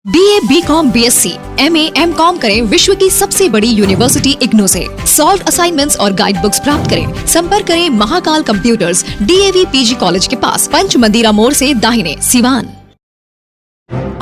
BA, BCom, BSc, MA, MCom करें विश्व की सबसे बड़ी यूनिवर्सिटी इग्नू से। सॉल्व असाइनमेंट्स और गाइड बुक्स प्राप्त करें। संपर्क करें Mahakal computers, DAV PG college के पास, पंच मंदिरा मोड़ से दाहिने, Siwan.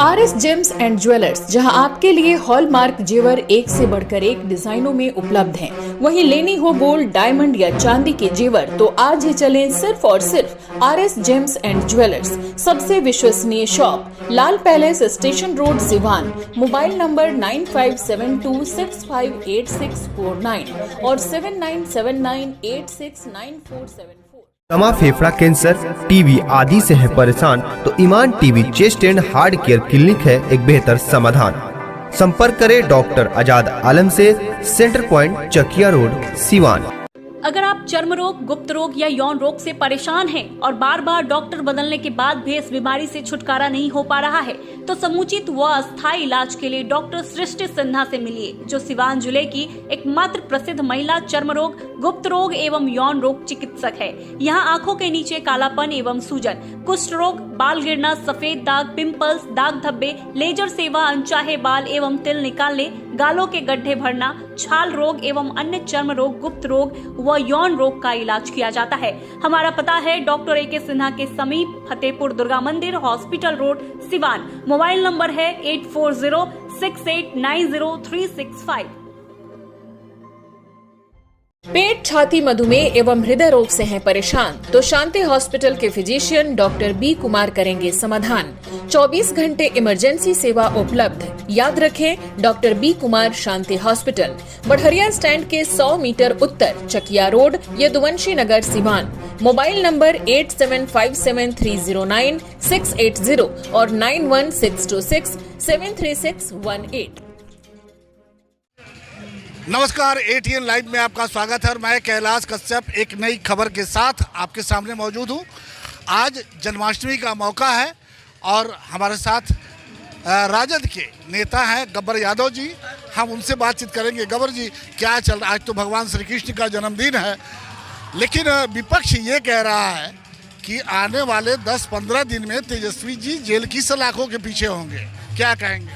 RS James and jewellers, जहां आपके लिए हॉलमार्क जेवर एक से बढ़कर एक डिजाइनों में उपलब्ध हैं। वहीं लेनी हो गोल्ड, डायमंड या चांदी के जेवर तो आज ही चलें सिर्फ और सिर्फ RS जेम्स एंड ज्वेलर्स। सबसे विश्वसनीय shop, Lal palace, station road, Siwan. Mobile number 9572658649 और 7979869474। दमा, फेफड़ा कैंसर, टीबी आदि से है परेशान तो Iman TB chest and heart care clinic है एक बेहतर समाधान। संपर्क करें डॉक्टर आजाद आलम से, centre point, Chakia road, Siwan. अगर आप चर्म रोग, गुप्त रोग या यौन रोग से परेशान हैं और बार बार डॉक्टर बदलने के बाद भी इस बीमारी से छुटकारा नहीं हो पा रहा है, तो समुचित व अस्थायी इलाज के लिए डॉक्टर सृष्टि सिन्हा से मिलिए, जो सिवान जिले की एकमात्र प्रसिद्ध महिला चर्म रोग, गुप्त रोग एवं यौन रोग चिकित्सक है। यहाँ आंखों के नीचे कालापन एवं सूजन, कुष्ठ रोग, बाल गिरना, सफेद दाग, पिंपल्स, दाग धब्बे, लेजर सेवा, अनचाहे बाल एवं तिल निकालने, गालों के गड्ढे भरना, छाल रोग एवं अन्य चर्म रोग, गुप्त रोग व यौन रोग का इलाज किया जाता है। हमारा पता है डॉक्टर AK सिन्हा के समीप, फतेहपुर दुर्गा मंदिर, hospital road, Siwan. Mobile number है 8406890365। पेट, छाती, मधुमेह एवं हृदय रोग से हैं परेशान तो शांति हॉस्पिटल के फिजिशियन डॉक्टर B कुमार करेंगे समाधान। 24 घंटे इमरजेंसी सेवा उपलब्ध। याद रखें, doctor B Kumar, Shanti hospital, Barhariya stand के 100 मीटर उत्तर, Chakiya road, Yaduvanshi Nagar, Siwan. Mobile number 8757309680 और 9162673618। नमस्कार, ATN लाइव में आपका स्वागत है और मैं कैलाश कश्यप एक नई खबर के साथ आपके सामने मौजूद हूँ। आज जन्माष्टमी का मौका है और हमारे साथ राजद के नेता हैं गब्बर यादव जी। हम उनसे बातचीत करेंगे। गब्बर जी, क्या चल रहा है? आज तो भगवान श्री कृष्ण का जन्मदिन है, लेकिन विपक्ष ये कह रहा है कि आने वाले 10-15 दिन में तेजस्वी जी जेल की सलाखों के पीछे होंगे। क्या कहेंगे?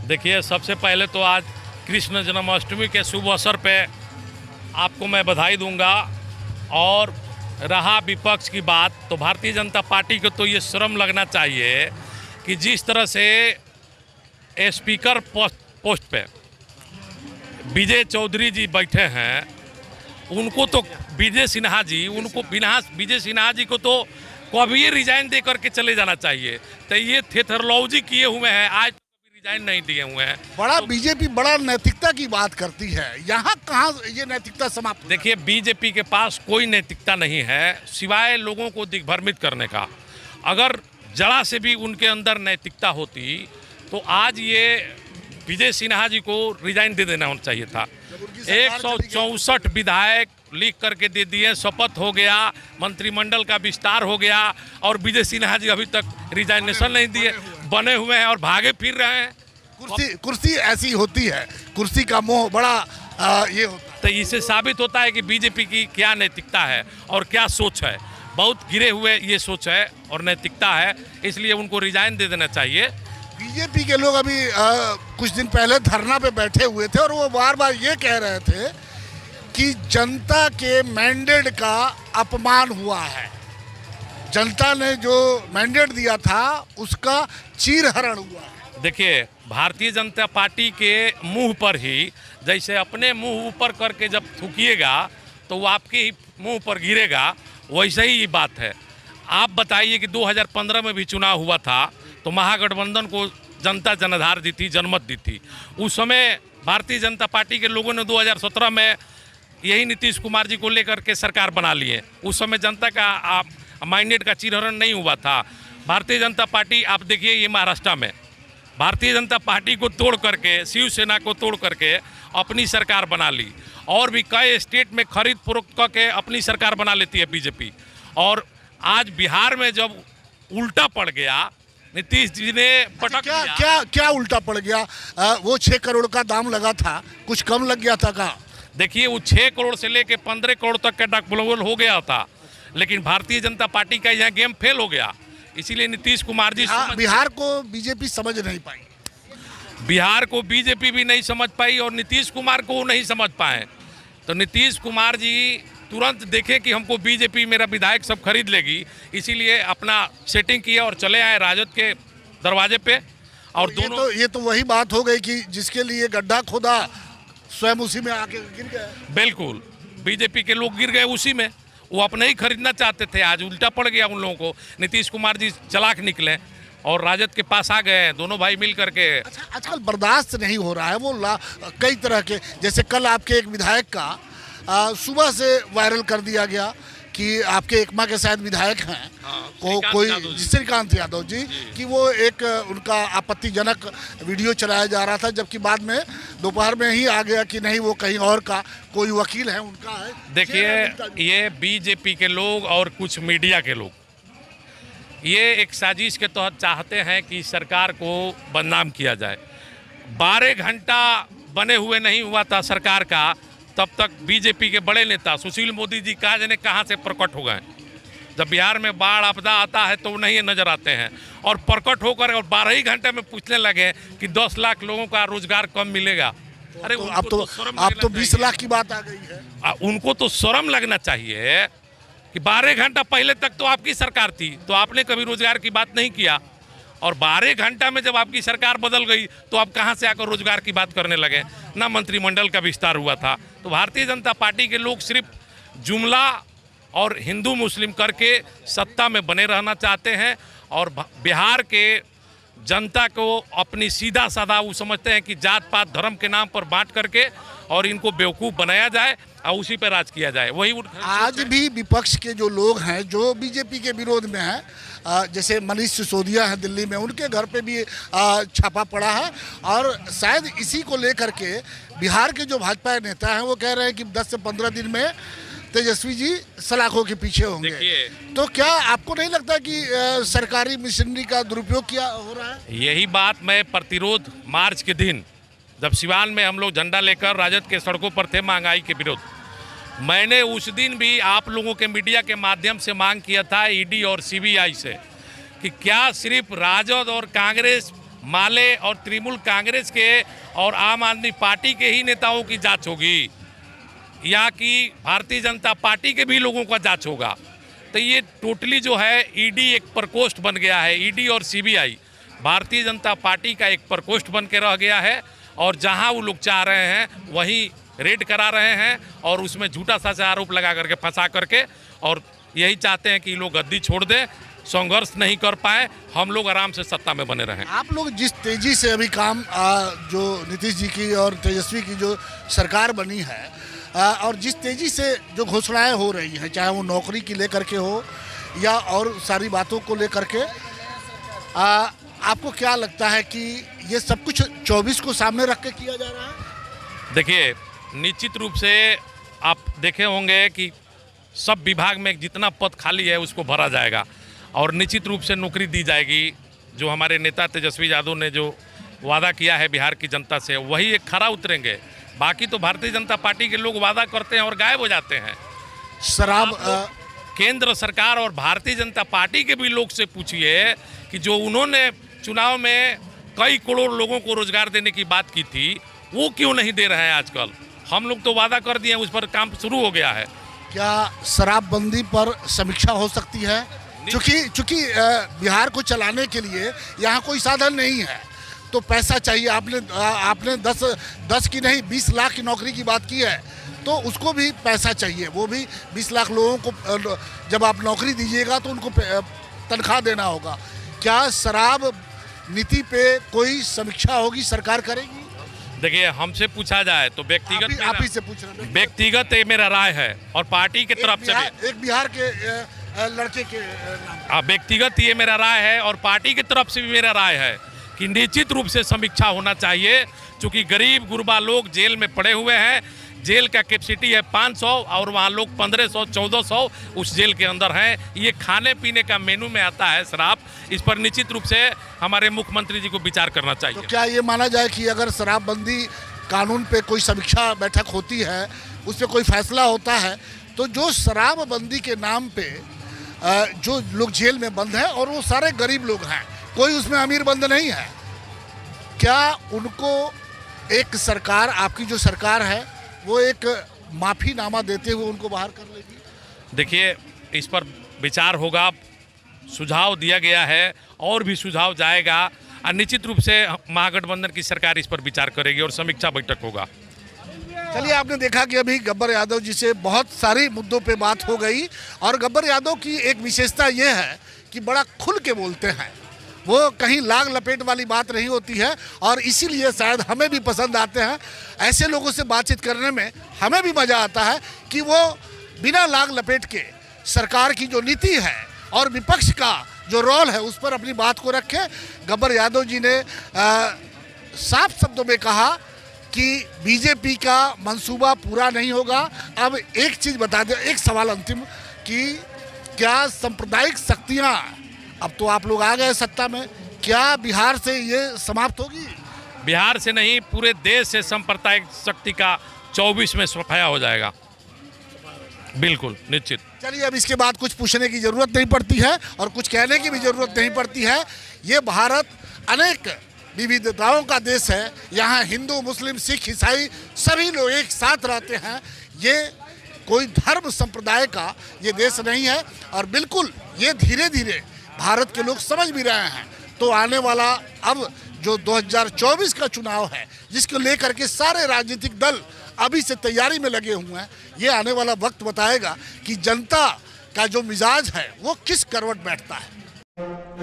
देखिए, सबसे पहले तो आज कृष्ण जन्माष्टमी के शुभ अवसर पे आपको मैं बधाई दूंगा। और रहा विपक्ष की बात, तो भारतीय जनता पार्टी को तो ये शर्म लगना चाहिए कि जिस तरह से स्पीकर पोस्ट पे विजय चौधरी जी बैठे हैं, उनको तो विजय सिन्हा जी को तो कभी रिजाइन दे करके चले जाना चाहिए। तो ये थेथरोलॉजी किए हुए हैं, आज रिजाइन नहीं दिए हुए हैं। बड़ा बीजेपी बड़ा नैतिकता की बात करती है, यहाँ कहाँ ये नैतिकता समाप्त? देखिए, बीजेपी के पास कोई नैतिकता नहीं है सिवाय लोगों को दिग्भ्रमित करने का। अगर जरा से भी उनके अंदर नैतिकता होती तो आज ये विजय सिन्हा जी को रिजाइन दे देना चाहिए था। 164 विधायक लिख करके दे दिए, शपथ हो गया, मंत्रिमंडल का विस्तार हो गया और विजय सिन्हा जी अभी तक रिजाइनेशन नहीं दिए, बने हुए हैं और भागे फिर रहे हैं। कुर्सी ऐसी होती है, कुर्सी का मोह बड़ा ये होता है। तो इससे साबित होता है कि बीजेपी की क्या नैतिकता है और क्या सोच है। बहुत गिरे हुए ये सोच है और नैतिकता है, इसलिए उनको रिजाइन दे देना चाहिए। बीजेपी के लोग अभी कुछ दिन पहले धरना पे बैठे हुए थे और वो बार बार ये कह रहे थे कि जनता के मैंडेट का अपमान हुआ है, जनता ने जो मैंडेट दिया था उसका चीरहरण हुआ है। देखिए, भारतीय जनता पार्टी के मुंह पर ही, जैसे अपने मुंह ऊपर करके जब थूकिएगा तो वो आपके ही मुंह पर गिरेगा, वैसे ही ये बात है। आप बताइए कि 2015 में भी चुनाव हुआ था तो महागठबंधन को जनता जनाधार दी थी, जनमत दी थी। उस समय भारतीय जनता पार्टी के लोगों ने 2017 में यही नीतीश कुमार जी को लेकर के सरकार बना लिए। उस समय जनता का माइंडेट का चीरहरण नहीं हुआ था। भारतीय जनता पार्टी, आप देखिए, ये महाराष्ट्र में भारतीय जनता पार्टी को तोड़ करके, शिवसेना को तोड़ करके अपनी सरकार बना ली और भी कई स्टेट में खरीद फरोख्त करके अपनी सरकार बना लेती है बीजेपी। और आज बिहार में जब उल्टा पड़ गया, नीतीश जी ने पटक क्या उल्टा पड़ गया? वो 6 करोड़ का दाम लगा था, कुछ कम लग गया था का? देखिए, वो 6 करोड़ से लेके 15 करोड़ तक का डॉक्यूमेंट हो गया था, लेकिन भारतीय जनता पार्टी का यहाँ गेम फेल हो गया। इसीलिए नीतीश कुमार जी बिहार को बीजेपी समझ नहीं पाई। बिहार को बीजेपी भी नहीं समझ पाई और नीतीश कुमार को वो नहीं समझ पाए। तो नीतीश कुमार जी तुरंत देखे कि हमको बीजेपी मेरा विधायक सब खरीद लेगी, इसीलिए अपना सेटिंग किया और चले आए राजद के दरवाजे पे। और दोनों ये तो वही बात हो गई कि जिसके लिए गड्ढा खोदा स्वयं उसी में आके गिर गए। बिल्कुल, बीजेपी के लोग गिर गए उसी में। वो अपने ही खरीदना चाहते थे, आज उल्टा पड़ गया उन लोगों को। नीतीश कुमार जी चालाक निकले और राजद के पास आ गए दोनों भाई मिल करके। अच्छा, आजकल बर्दाश्त नहीं हो रहा है वो कई तरह के, जैसे कल आपके एक विधायक का सुबह से वायरल कर दिया गया कि आपके एकमा के शायद विधायक हैं कोई श्रीकांत यादव जी कि वो एक उनका आपत्तिजनक वीडियो चलाया जा रहा था, जबकि बाद में दोपहर में ही आ गया कि नहीं वो कहीं और का कोई वकील है उनका है। देखिए, ये बीजेपी के लोग और कुछ मीडिया के लोग ये एक साजिश के तहत चाहते हैं कि सरकार को बदनाम किया जाए। 12 घंटा बने हुए नहीं हुआ था सरकार का, तब तक बीजेपी के बड़े नेता सुशील मोदी जी कहा जाने कहाँ से प्रकट हो गए। जब बिहार में बाढ़ आपदा आता है तो नहीं नजर आते हैं और प्रकट होकर और 12 ही घंटे में पूछने लगे कि 10 लाख लोगों का रोजगार कम मिलेगा। अरे तो अब तो 20 लाख की बात आ गई है। उनको तो शर्म लगना चाहिए कि 12 घंटा पहले तक तो आपकी सरकार थी तो आपने कभी रोजगार की बात नहीं किया, और 12 घंटा में जब आपकी सरकार बदल गई तो आप कहां से आकर रोजगार की बात करने लगे। ना मंत्रिमंडल का विस्तार हुआ था। तो भारतीय जनता पार्टी के लोग सिर्फ जुमला और हिंदू मुस्लिम करके सत्ता में बने रहना चाहते हैं और बिहार के जनता को अपनी सीधा साधा वो समझते हैं कि जात पात धर्म के नाम पर बांट करके और इनको बेवकूफ़ बनाया जाए और उसी पर राज किया जाए। वही आज भी विपक्ष के जो लोग हैं जो बीजेपी के विरोध में हैं, जैसे मनीष सिसोदिया हैं दिल्ली में, उनके घर पे भी छापा पड़ा है और शायद इसी को लेकर के बिहार के जो भाजपा नेता हैं वो कह रहे हैं कि 10 से 15 दिन में तेजस्वी जी सलाखों के पीछे होंगे। तो क्या आपको नहीं लगता कि सरकारी मशीनरी का दुरुपयोग किया हो रहा है? यही बात मैं प्रतिरोध मार्च के दिन जब सिवान में हम लोग झंडा लेकर राजद के सड़कों पर थे महंगाई के विरोध, मैंने उस दिन भी आप लोगों के मीडिया के माध्यम से मांग किया था ईडी और सीबीआई से कि क्या सिर्फ राजद और कांग्रेस माले और तृणमूल कांग्रेस के और आम आदमी पार्टी के ही नेताओं की जांच होगी या कि भारतीय जनता पार्टी के भी लोगों का जांच होगा। तो ये टोटली जो है ईडी एक प्रकोष्ठ बन गया है। ईडी और सीबीआई भारतीय जनता पार्टी का एक प्रकोष्ठ बन के रह गया है और जहां वो लोग चाह रहे हैं वहीं रेड करा रहे हैं और उसमें झूठा सा आरोप लगा करके फंसा करके, और यही चाहते हैं कि लोग गद्दी छोड़ दें, संघर्ष नहीं कर पाए, हम लोग आराम से सत्ता में बने रहें। आप लोग जिस तेजी से अभी काम जो नीतीश जी की और तेजस्वी की जो सरकार बनी है और जिस तेजी से जो घोषणाएं हो रही हैं, चाहे वो नौकरी की लेकर के हो या और सारी बातों को लेकर के, आपको क्या लगता है कि ये सब कुछ 24 को सामने रख के किया जा रहा है? देखिए, निश्चित रूप से आप देखे होंगे कि सब विभाग में जितना पद खाली है उसको भरा जाएगा और निश्चित रूप से नौकरी दी जाएगी। जो हमारे नेता तेजस्वी यादव ने जो वादा किया है बिहार की जनता से वही एक खरा उतरेंगे। बाकी तो भारतीय जनता पार्टी के लोग वादा करते हैं और गायब हो जाते हैं। शराब केंद्र सरकार और भारतीय जनता पार्टी के भी लोग से पूछिए कि जो उन्होंने चुनाव में कई करोड़ लोगों को रोजगार देने की बात की थी वो क्यों नहीं दे रहे हैं आजकल। हम लोग तो वादा कर दिए, उस पर काम शुरू हो गया है। क्या शराबबंदी पर समीक्षा हो सकती है? चूंकि बिहार को चलाने के लिए यहाँ कोई साधन नहीं है तो पैसा चाहिए। आपने 10 की नहीं 20 लाख की नौकरी की बात की है तो उसको भी पैसा चाहिए। वो भी 20 लाख लोगों को जब आप नौकरी दीजिएगा तो उनको तनख्वाह देना होगा। क्या शराब नीति पे कोई समीक्षा होगी, सरकार करेगी? देखिए, हमसे पूछा जाए तो व्यक्तिगत आप ही से पूछ रहे हैं। व्यक्तिगत ये मेरा राय है और पार्टी की तरफ से एक बिहार के लड़के के नाम। व्यक्तिगत ये मेरा राय है और पार्टी की तरफ से भी मेरा राय है कि निश्चित रूप से समीक्षा होना चाहिए, क्योंकि गरीब गुरबा लोग जेल में पड़े हुए हैं। जेल का कैपेसिटी है 500 और वहाँ लोग 1500-1400 उस जेल के अंदर हैं। ये खाने पीने का मेनू में आता है शराब। इस पर निश्चित रूप से हमारे मुख्यमंत्री जी को विचार करना चाहिए। तो क्या ये माना जाए कि अगर शराबबंदी कानून पे कोई समीक्षा बैठक होती है, उस पर कोई फैसला होता है, तो जो शराबबंदी के नाम पे जो लोग जेल में बंद हैं और वो सारे गरीब लोग हैं, कोई उसमें अमीर बंद नहीं है, क्या उनको एक सरकार, आपकी जो सरकार है, वो एक माफ़ीनामा देते हुए उनको बाहर कर लेगी? देखिए, इस पर विचार होगा, सुझाव दिया गया है और भी सुझाव जाएगा और निश्चित रूप से महागठबंधन की सरकार इस पर विचार करेगी और समीक्षा बैठक होगा। चलिए, आपने देखा कि अभी गब्बर यादव जी से बहुत सारी मुद्दों पे बात हो गई और गब्बर यादव की एक विशेषता ये है कि बड़ा खुल के बोलते हैं, वो कहीं लाग लपेट वाली बात नहीं होती है और इसीलिए शायद हमें भी पसंद आते हैं। ऐसे लोगों से बातचीत करने में हमें भी मज़ा आता है कि वो बिना लाग लपेट के सरकार की जो नीति है और विपक्ष का जो रोल है उस पर अपनी बात को रखे। गब्बर यादव जी ने साफ शब्दों में कहा कि बीजेपी का मंसूबा पूरा नहीं होगा। अब एक चीज़ बता दें, एक सवाल अंतिम, कि क्या सांप्रदायिक शक्तियाँ, अब तो आप लोग आ गए सत्ता में, क्या बिहार से ये समाप्त होगी? बिहार से नहीं, पूरे देश से सांप्रदायिक शक्ति का 24 में सफाया हो जाएगा, बिल्कुल निश्चित। चलिए, अब इसके बाद कुछ पूछने की ज़रूरत नहीं पड़ती है और कुछ कहने की भी ज़रूरत नहीं पड़ती है। ये भारत अनेक विविधताओं का देश है। यहाँ हिंदू, मुस्लिम, सिख, ईसाई सभी लोग एक साथ रहते हैं। ये कोई धर्म संप्रदाय का ये देश नहीं है और बिल्कुल ये धीरे धीरे भारत के लोग समझ भी रहे हैं। तो आने वाला अब जो 2024 का चुनाव है, जिसको लेकर के सारे राजनीतिक दल अभी से तैयारी में लगे हुए हैं, ये आने वाला वक्त बताएगा कि जनता का जो मिजाज है वो किस करवट बैठता है।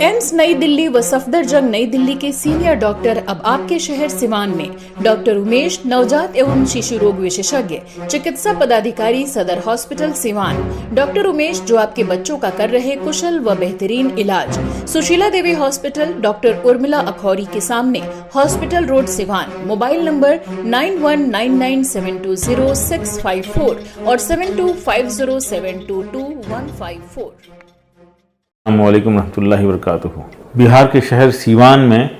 एम्स नई दिल्ली व सफदरजंग नई दिल्ली के सीनियर डॉक्टर अब आपके शहर सिवान में। डॉक्टर उमेश, नवजात एवं शिशु रोग विशेषज्ञ, चिकित्सा पदाधिकारी, सदर हॉस्पिटल सिवान। डॉक्टर उमेश जो आपके बच्चों का कर रहे कुशल व बेहतरीन इलाज। सुशीला देवी हॉस्पिटल, डॉक्टर उर्मिला अखौरी के सामने, hospital road Siwan. Mobile number 9199720654 और 7250722154। अस्सलामुअलैकुम रहमतुल्लाहि व बरकातुहू। बिहार के शहर सीवान में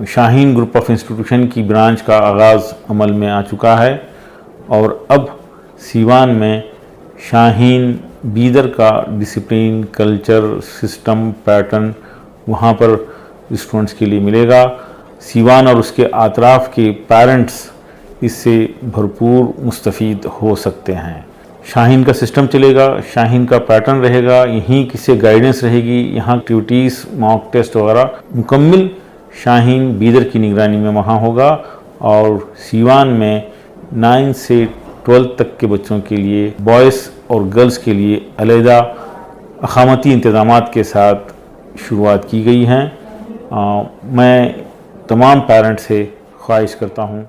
शाहीन ग्रुप ऑफ इंस्टीट्यूशन की ब्रांच का आगाज़ अमल में आ चुका है और अब सीवान में शाहीन बीदर का डिसिप्लिन, कल्चर, सिस्टम, पैटर्न वहाँ पर स्टूडेंट्स के लिए मिलेगा। सीवान और उसके आतराफ़ के पेरेंट्स इससे भरपूर मुस्तफ़ीद हो सकते हैं। शाहीन का सिस्टम चलेगा, शाहीन का पैटर्न रहेगा, यहीं किससे गाइडेंस रहेगी, यहाँ एक्टिविटीज़, मॉक टेस्ट वगैरह मुकम्मल शाहीन बीदर की निगरानी में वहाँ होगा। और सीवान में 9 से 12 तक के बच्चों के लिए, बॉयज़ और गर्ल्स के लिए अलहदा अखामती इंतज़ामात के साथ शुरुआत की गई हैं। मैं तमाम पेरेंट्स से ख्वाहिश करता हूँ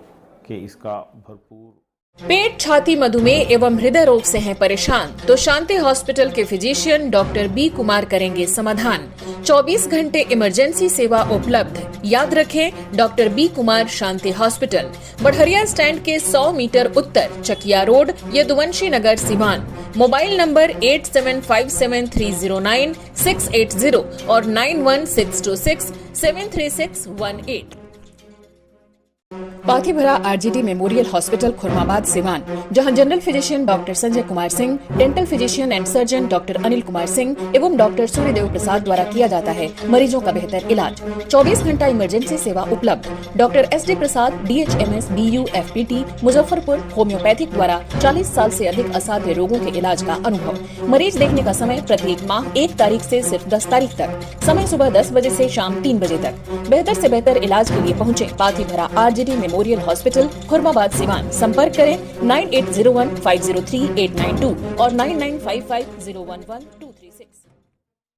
कि इसका भरपूर। पेट, छाती, मधुमेह एवं हृदय रोग से हैं परेशान तो शांति हॉस्पिटल के फिजिशियन डॉक्टर बी कुमार करेंगे समाधान। 24 घंटे इमरजेंसी सेवा उपलब्ध। याद रखें, doctor B Kumar, Shanti hospital, Barhariya stand के 100 मीटर उत्तर, Chakiya road, Yaduvanshi Nagar, Siwan. Mobile number 8757309680 और 9162673618। Pathibhara RGD memorial hospital, Khurmabad, Siwan, जहां general physician doctor Sanjay Kumar Singh, dental physician and surgeon doctor Anil Kumar Singh एवं डॉक्टर सूर्यदेव प्रसाद द्वारा किया जाता है मरीजों का बेहतर इलाज। 24 घंटा इमरजेंसी सेवा उपलब्ध। डॉक्टर SD प्रसाद, DHMS, BU, FPT, Muzaffarpur, homeopathic द्वारा 40 साल से अधिक असाध्य रोगों के इलाज का अनुभव। मरीज देखने का समय प्रत्येक माह 1 तारीख से सिर्फ 10 तारीख तक। समय सुबह 10 बजे से शाम 3 बजे तक। बेहतर से बेहतर इलाज के लिए पहुँचे Pathibhara RGD memorial hospital, Khurmabad, Siwan. संपर्क करें 9801503892 और 9955011236।